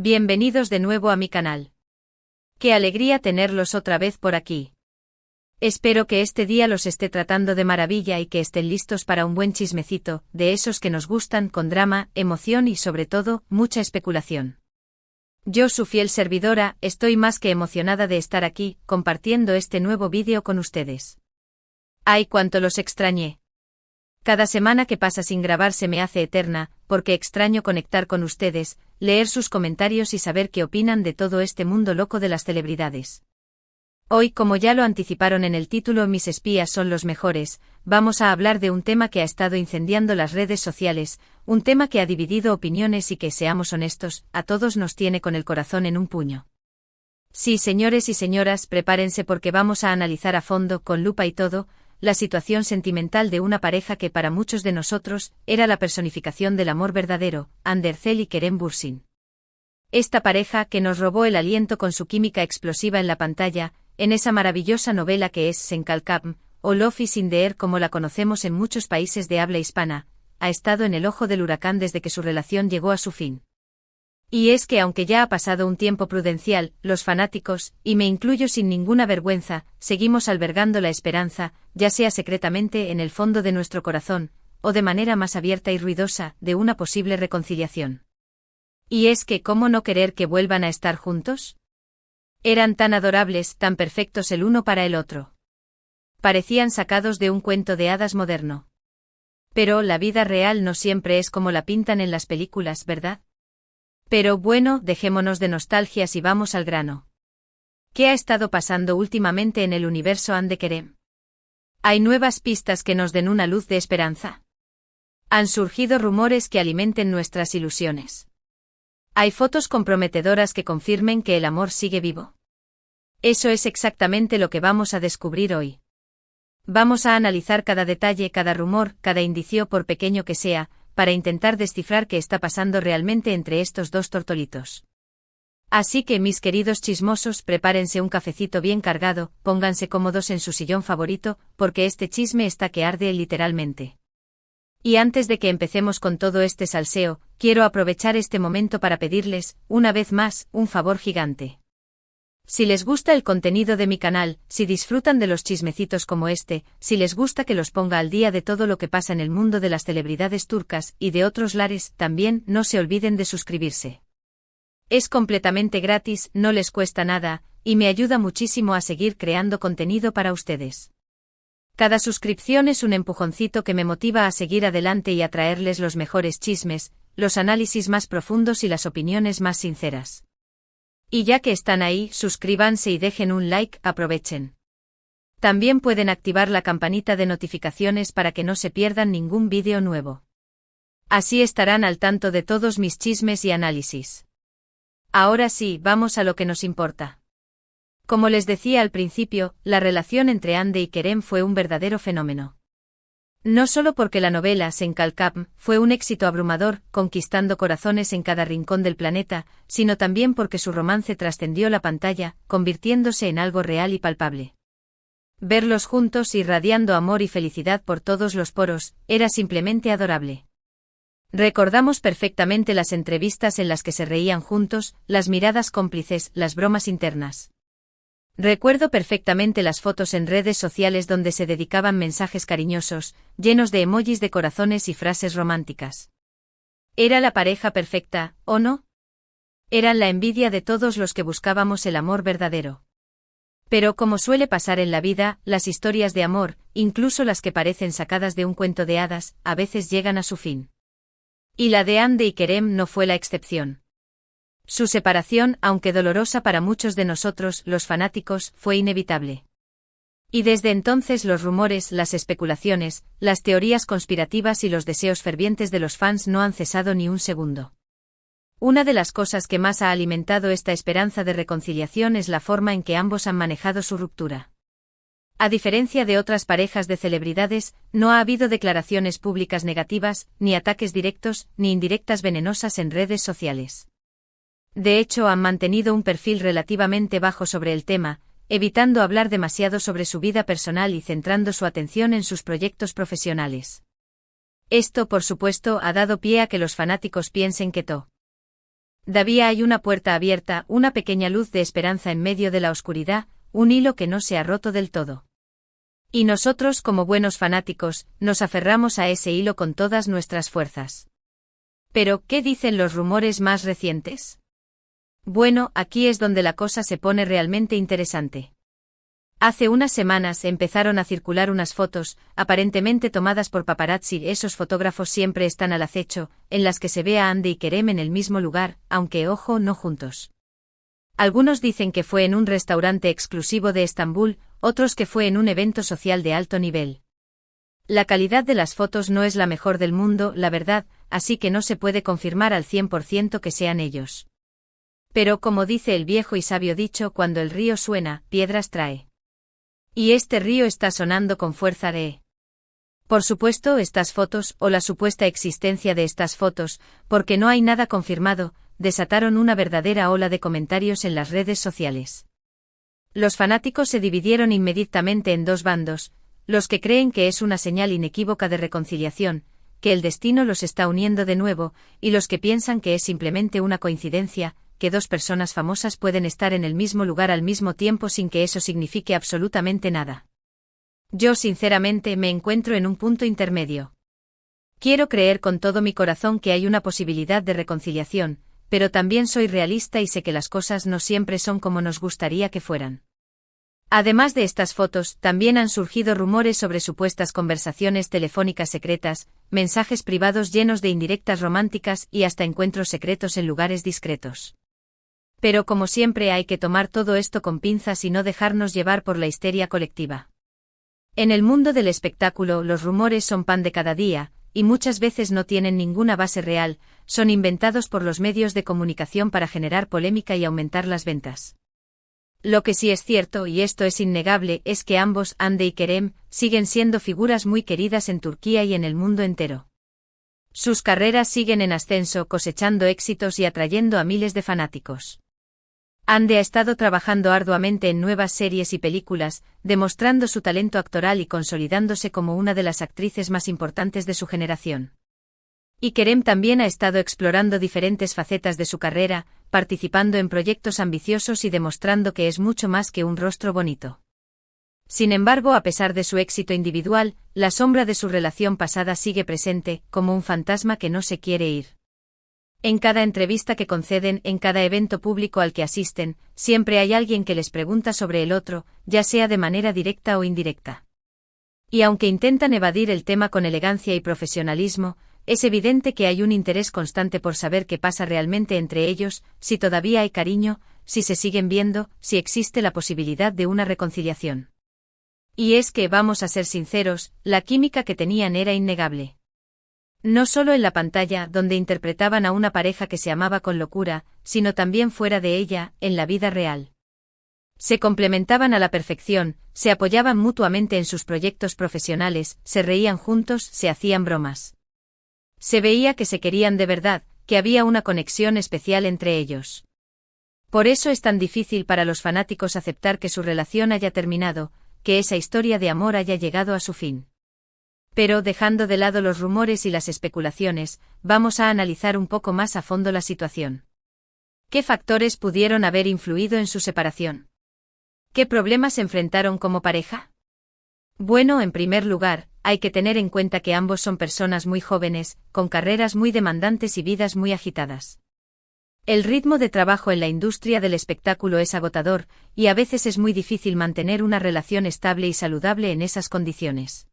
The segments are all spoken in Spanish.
Bienvenidos de nuevo a mi canal. Qué alegría tenerlos otra vez por aquí. Espero que este día los esté tratando de maravilla y que estén listos para un buen chismecito, de esos que nos gustan, con drama, emoción y sobre todo, mucha especulación. Yo, su fiel servidora, estoy más que emocionada de estar aquí, compartiendo este nuevo vídeo con ustedes. ¡Ay, cuánto los extrañé! Cada semana que pasa sin grabar se me hace eterna, porque extraño conectar con ustedes, leer sus comentarios y saber qué opinan de todo este mundo loco de las celebridades. Hoy, como ya lo anticiparon en el título, mis espías son los mejores, vamos a hablar de un tema que ha estado incendiando las redes sociales, un tema que ha dividido opiniones y que, seamos honestos, a todos nos tiene con el corazón en un puño. Sí, señores y señoras, prepárense porque vamos a analizar a fondo, con lupa y todo, la situación sentimental de una pareja que para muchos de nosotros era la personificación del amor verdadero, Ander Zel y Kerem Bürsin. Esta pareja que nos robó el aliento con su química explosiva en la pantalla, en esa maravillosa novela que es Sen Kalkam, o Love is in the Air como la conocemos en muchos países de habla hispana, ha estado en el ojo del huracán desde que su relación llegó a su fin. Y es que aunque ya ha pasado un tiempo prudencial, los fanáticos, y me incluyo sin ninguna vergüenza, seguimos albergando la esperanza, ya sea secretamente en el fondo de nuestro corazón, o de manera más abierta y ruidosa, de una posible reconciliación. Y es que ¿cómo no querer que vuelvan a estar juntos? Eran tan adorables, tan perfectos el uno para el otro. Parecían sacados de un cuento de hadas moderno. Pero la vida real no siempre es como la pintan en las películas, ¿verdad? Pero bueno, dejémonos de nostalgias y vamos al grano. ¿Qué ha estado pasando últimamente en el universo Ande Kerem? ¿Hay nuevas pistas que nos den una luz de esperanza? ¿Han surgido rumores que alimenten nuestras ilusiones? ¿Hay fotos comprometedoras que confirmen que el amor sigue vivo? Eso es exactamente lo que vamos a descubrir hoy. Vamos a analizar cada detalle, cada rumor, cada indicio por pequeño que sea, para intentar descifrar qué está pasando realmente entre estos dos tortolitos. Así que, mis queridos chismosos, prepárense un cafecito bien cargado, pónganse cómodos en su sillón favorito, porque este chisme está que arde literalmente. Y antes de que empecemos con todo este salseo, quiero aprovechar este momento para pedirles, una vez más, un favor gigante. Si les gusta el contenido de mi canal, si disfrutan de los chismecitos como este, si les gusta que los ponga al día de todo lo que pasa en el mundo de las celebridades turcas y de otros lares, también no se olviden de suscribirse. Es completamente gratis, no les cuesta nada, y me ayuda muchísimo a seguir creando contenido para ustedes. Cada suscripción es un empujoncito que me motiva a seguir adelante y a traerles los mejores chismes, los análisis más profundos y las opiniones más sinceras. Y ya que están ahí, suscríbanse y dejen un like, aprovechen. También pueden activar la campanita de notificaciones para que no se pierdan ningún vídeo nuevo. Así estarán al tanto de todos mis chismes y análisis. Ahora sí, vamos a lo que nos importa. Como les decía al principio, la relación entre Ande y Kerem fue un verdadero fenómeno. No solo porque la novela Sen Kalkam fue un éxito abrumador, conquistando corazones en cada rincón del planeta, sino también porque su romance trascendió la pantalla, convirtiéndose en algo real y palpable. Verlos juntos irradiando amor y felicidad por todos los poros, era simplemente adorable. Recordamos perfectamente las entrevistas en las que se reían juntos, las miradas cómplices, las bromas internas. Recuerdo perfectamente las fotos en redes sociales donde se dedicaban mensajes cariñosos, llenos de emojis de corazones y frases románticas. ¿Era la pareja perfecta, o no? Eran la envidia de todos los que buscábamos el amor verdadero. Pero como suele pasar en la vida, las historias de amor, incluso las que parecen sacadas de un cuento de hadas, a veces llegan a su fin. Y la de Ande y Kerem no fue la excepción. Su separación, aunque dolorosa para muchos de nosotros, los fanáticos, fue inevitable. Y desde entonces los rumores, las especulaciones, las teorías conspirativas y los deseos fervientes de los fans no han cesado ni un segundo. Una de las cosas que más ha alimentado esta esperanza de reconciliación es la forma en que ambos han manejado su ruptura. A diferencia de otras parejas de celebridades, no ha habido declaraciones públicas negativas, ni ataques directos, ni indirectas venenosas en redes sociales. De hecho, han mantenido un perfil relativamente bajo sobre el tema, evitando hablar demasiado sobre su vida personal y centrando su atención en sus proyectos profesionales. Esto, por supuesto, ha dado pie a que los fanáticos piensen que Todavía hay una puerta abierta, una pequeña luz de esperanza en medio de la oscuridad, un hilo que no se ha roto del todo. Y nosotros, como buenos fanáticos, nos aferramos a ese hilo con todas nuestras fuerzas. Pero, ¿qué dicen los rumores más recientes? Bueno, aquí es donde la cosa se pone realmente interesante. Hace unas semanas empezaron a circular unas fotos, aparentemente tomadas por paparazzi. Esos fotógrafos siempre están al acecho, en las que se ve a Hande y Kerem en el mismo lugar, aunque ojo, no juntos. Algunos dicen que fue en un restaurante exclusivo de Estambul, otros que fue en un evento social de alto nivel. La calidad de las fotos no es la mejor del mundo, la verdad, así que no se puede confirmar al 100% que sean ellos. Pero como dice el viejo y sabio dicho, cuando el río suena, piedras trae. Y este río está sonando con fuerza de... Por supuesto, estas fotos, o la supuesta existencia de estas fotos, porque no hay nada confirmado, desataron una verdadera ola de comentarios en las redes sociales. Los fanáticos se dividieron inmediatamente en dos bandos, los que creen que es una señal inequívoca de reconciliación, que el destino los está uniendo de nuevo, y los que piensan que es simplemente una coincidencia, que dos personas famosas pueden estar en el mismo lugar al mismo tiempo sin que eso signifique absolutamente nada. Yo sinceramente me encuentro en un punto intermedio. Quiero creer con todo mi corazón que hay una posibilidad de reconciliación, pero también soy realista y sé que las cosas no siempre son como nos gustaría que fueran. Además de estas fotos, también han surgido rumores sobre supuestas conversaciones telefónicas secretas, mensajes privados llenos de indirectas románticas y hasta encuentros secretos en lugares discretos. Pero como siempre hay que tomar todo esto con pinzas y no dejarnos llevar por la histeria colectiva. En el mundo del espectáculo los rumores son pan de cada día, y muchas veces no tienen ninguna base real, son inventados por los medios de comunicación para generar polémica y aumentar las ventas. Lo que sí es cierto, y esto es innegable, es que ambos, Hande y Kerem, siguen siendo figuras muy queridas en Turquía y en el mundo entero. Sus carreras siguen en ascenso, cosechando éxitos y atrayendo a miles de fanáticos. Hande ha estado trabajando arduamente en nuevas series y películas, demostrando su talento actoral y consolidándose como una de las actrices más importantes de su generación. Y Kerem también ha estado explorando diferentes facetas de su carrera, participando en proyectos ambiciosos y demostrando que es mucho más que un rostro bonito. Sin embargo, a pesar de su éxito individual, la sombra de su relación pasada sigue presente, como un fantasma que no se quiere ir. En cada entrevista que conceden, en cada evento público al que asisten, siempre hay alguien que les pregunta sobre el otro, ya sea de manera directa o indirecta. Y aunque intentan evadir el tema con elegancia y profesionalismo, es evidente que hay un interés constante por saber qué pasa realmente entre ellos, si todavía hay cariño, si se siguen viendo, si existe la posibilidad de una reconciliación. Y es que, vamos a ser sinceros, la química que tenían era innegable. No solo en la pantalla, donde interpretaban a una pareja que se amaba con locura, sino también fuera de ella, en la vida real. Se complementaban a la perfección, se apoyaban mutuamente en sus proyectos profesionales, se reían juntos, se hacían bromas. Se veía que se querían de verdad, que había una conexión especial entre ellos. Por eso es tan difícil para los fanáticos aceptar que su relación haya terminado, que esa historia de amor haya llegado a su fin. Pero, dejando de lado los rumores y las especulaciones, vamos a analizar un poco más a fondo la situación. ¿Qué factores pudieron haber influido en su separación? ¿Qué problemas se enfrentaron como pareja? Bueno, en primer lugar, hay que tener en cuenta que ambos son personas muy jóvenes, con carreras muy demandantes y vidas muy agitadas. El ritmo de trabajo en la industria del espectáculo es agotador, y a veces es muy difícil mantener una relación estable y saludable en esas condiciones.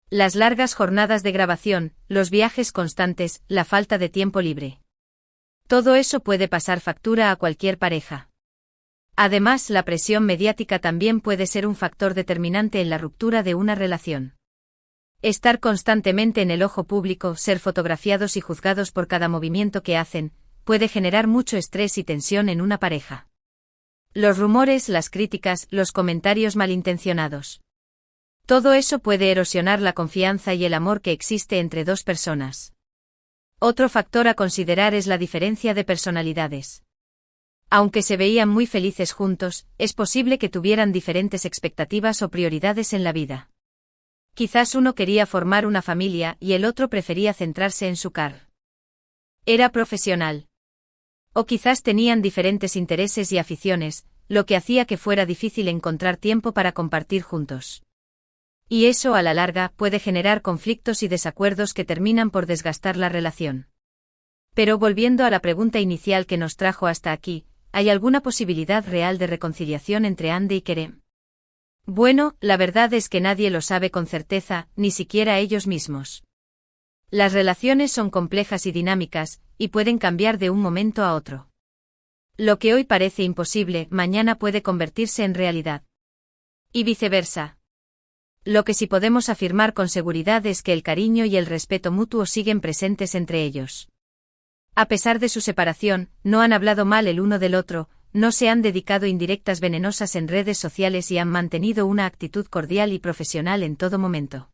Las largas jornadas de grabación, los viajes constantes, la falta de tiempo libre. Todo eso puede pasar factura a cualquier pareja. Además, la presión mediática también puede ser un factor determinante en la ruptura de una relación. Estar constantemente en el ojo público, ser fotografiados y juzgados por cada movimiento que hacen, puede generar mucho estrés y tensión en una pareja. Los rumores, las críticas, los comentarios malintencionados. Todo eso puede erosionar la confianza y el amor que existe entre dos personas. Otro factor a considerar es la diferencia de personalidades. Aunque se veían muy felices juntos, es posible que tuvieran diferentes expectativas o prioridades en la vida. Quizás uno quería formar una familia y el otro prefería centrarse en su carrera profesional. O quizás tenían diferentes intereses y aficiones, lo que hacía que fuera difícil encontrar tiempo para compartir juntos. Y eso a la larga puede generar conflictos y desacuerdos que terminan por desgastar la relación. Pero volviendo a la pregunta inicial que nos trajo hasta aquí, ¿hay alguna posibilidad real de reconciliación entre Andy y Kerem? Bueno, la verdad es que nadie lo sabe con certeza, ni siquiera ellos mismos. Las relaciones son complejas y dinámicas, y pueden cambiar de un momento a otro. Lo que hoy parece imposible, mañana puede convertirse en realidad. Y viceversa. Lo que sí podemos afirmar con seguridad es que el cariño y el respeto mutuo siguen presentes entre ellos. A pesar de su separación, no han hablado mal el uno del otro, no se han dedicado indirectas venenosas en redes sociales y han mantenido una actitud cordial y profesional en todo momento.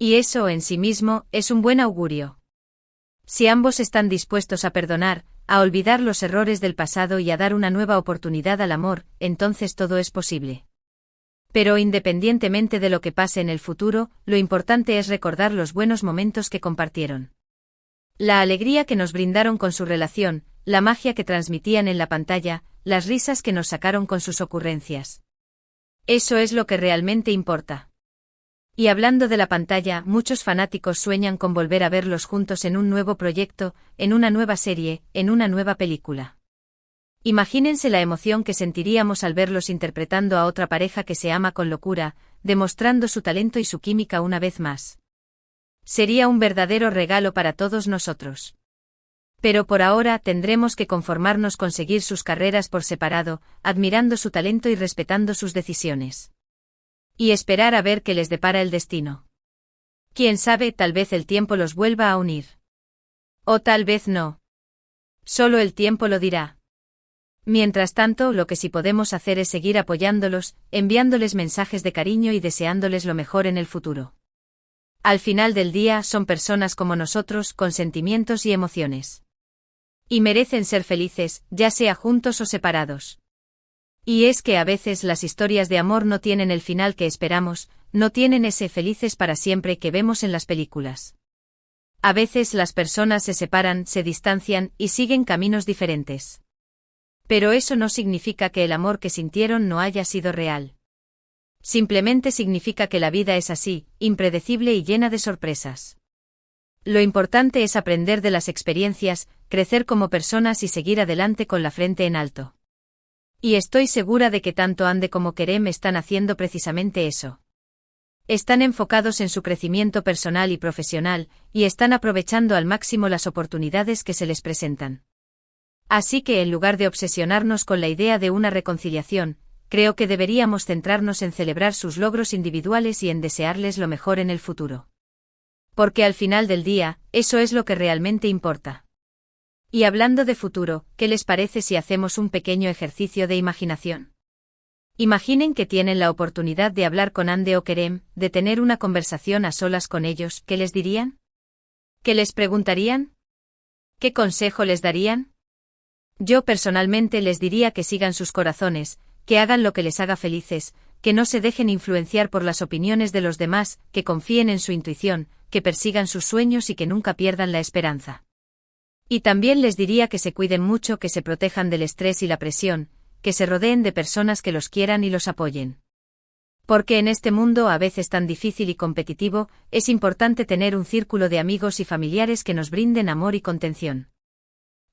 Y eso en sí mismo es un buen augurio. Si ambos están dispuestos a perdonar, a olvidar los errores del pasado y a dar una nueva oportunidad al amor, entonces todo es posible. Pero independientemente de lo que pase en el futuro, lo importante es recordar los buenos momentos que compartieron. La alegría que nos brindaron con su relación, la magia que transmitían en la pantalla, las risas que nos sacaron con sus ocurrencias. Eso es lo que realmente importa. Y hablando de la pantalla, muchos fanáticos sueñan con volver a verlos juntos en un nuevo proyecto, en una nueva serie, en una nueva película. Imagínense la emoción que sentiríamos al verlos interpretando a otra pareja que se ama con locura, demostrando su talento y su química una vez más. Sería un verdadero regalo para todos nosotros. Pero por ahora tendremos que conformarnos con seguir sus carreras por separado, admirando su talento y respetando sus decisiones. Y esperar a ver qué les depara el destino. Quién sabe, tal vez el tiempo los vuelva a unir. O tal vez no. Solo el tiempo lo dirá. Mientras tanto, lo que sí podemos hacer es seguir apoyándolos, enviándoles mensajes de cariño y deseándoles lo mejor en el futuro. Al final del día son personas como nosotros, con sentimientos y emociones. Y merecen ser felices, ya sea juntos o separados. Y es que a veces las historias de amor no tienen el final que esperamos, no tienen ese felices para siempre que vemos en las películas. A veces las personas se separan, se distancian y siguen caminos diferentes. Pero eso no significa que el amor que sintieron no haya sido real. Simplemente significa que la vida es así, impredecible y llena de sorpresas. Lo importante es aprender de las experiencias, crecer como personas y seguir adelante con la frente en alto. Y estoy segura de que tanto Ande como Kerem están haciendo precisamente eso. Están enfocados en su crecimiento personal y profesional, y están aprovechando al máximo las oportunidades que se les presentan. Así que en lugar de obsesionarnos con la idea de una reconciliación, creo que deberíamos centrarnos en celebrar sus logros individuales y en desearles lo mejor en el futuro. Porque al final del día, eso es lo que realmente importa. Y hablando de futuro, ¿qué les parece si hacemos un pequeño ejercicio de imaginación? Imaginen que tienen la oportunidad de hablar con Ande o Kerem, de tener una conversación a solas con ellos, ¿qué les dirían? ¿Qué les preguntarían? ¿Qué consejo les darían? Yo personalmente les diría que sigan sus corazones, que hagan lo que les haga felices, que no se dejen influenciar por las opiniones de los demás, que confíen en su intuición, que persigan sus sueños y que nunca pierdan la esperanza. Y también les diría que se cuiden mucho, que se protejan del estrés y la presión, que se rodeen de personas que los quieran y los apoyen. Porque en este mundo a veces tan difícil y competitivo, es importante tener un círculo de amigos y familiares que nos brinden amor y contención.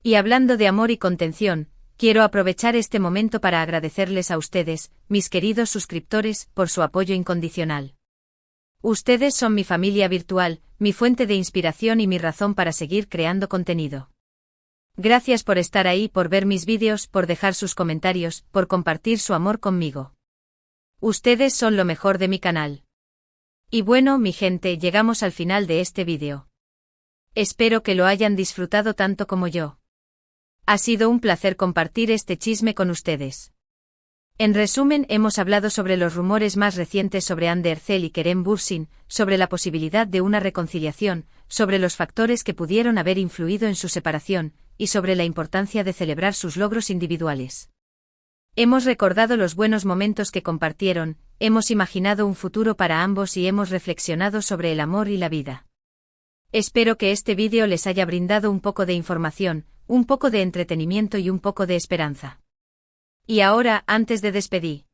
Y hablando de amor y contención, quiero aprovechar este momento para agradecerles a ustedes, mis queridos suscriptores, por su apoyo incondicional. Ustedes son mi familia virtual, mi fuente de inspiración y mi razón para seguir creando contenido. Gracias por estar ahí, por ver mis vídeos, por dejar sus comentarios, por compartir su amor conmigo. Ustedes son lo mejor de mi canal. Y bueno, mi gente, llegamos al final de este vídeo. Espero que lo hayan disfrutado tanto como yo. Ha sido un placer compartir este chisme con ustedes. En resumen, hemos hablado sobre los rumores más recientes sobre Hande Erçel y Kerem Bürsin, sobre la posibilidad de una reconciliación, sobre los factores que pudieron haber influido en su separación, y sobre la importancia de celebrar sus logros individuales. Hemos recordado los buenos momentos que compartieron, hemos imaginado un futuro para ambos y hemos reflexionado sobre el amor y la vida. Espero que este vídeo les haya brindado un poco de información, un poco de entretenimiento y un poco de esperanza. Y ahora, antes de despedirme,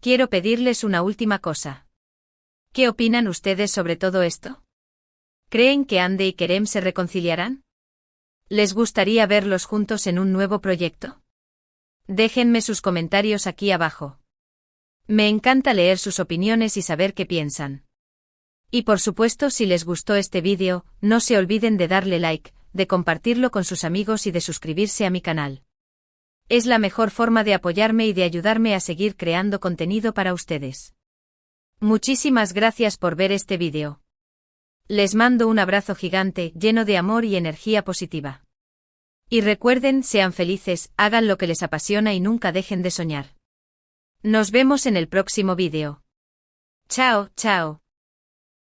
quiero pedirles una última cosa. ¿Qué opinan ustedes sobre todo esto? ¿Creen que Ande y Kerem se reconciliarán? ¿Les gustaría verlos juntos en un nuevo proyecto? Déjenme sus comentarios aquí abajo. Me encanta leer sus opiniones y saber qué piensan. Y por supuesto, si les gustó este vídeo, no se olviden de darle like, de compartirlo con sus amigos y de suscribirse a mi canal. Es la mejor forma de apoyarme y de ayudarme a seguir creando contenido para ustedes. Muchísimas gracias por ver este vídeo. Les mando un abrazo gigante, lleno de amor y energía positiva. Y recuerden, sean felices, hagan lo que les apasiona y nunca dejen de soñar. Nos vemos en el próximo vídeo. Chao, chao.